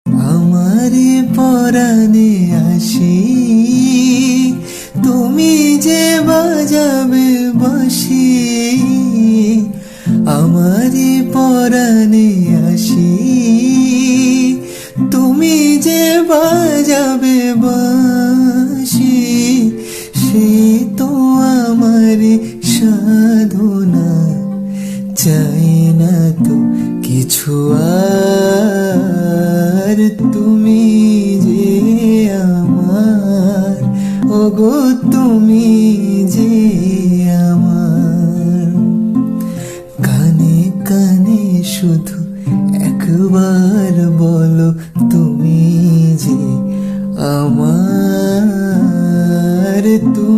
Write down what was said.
আমারে পরাণে আসি, তুমি যে বাজাবে বাঁশি। আমারে পরাণে আসি, তুমি যে বাজাবে বাঁশি। সে তো আমারে সাধনা, চাই না তো কিছু আর। তুমি যে আমার, ওগো তুমি যে আমার। কানে কানে শুধু একবার বলো, তুমি যে আমার। তুমি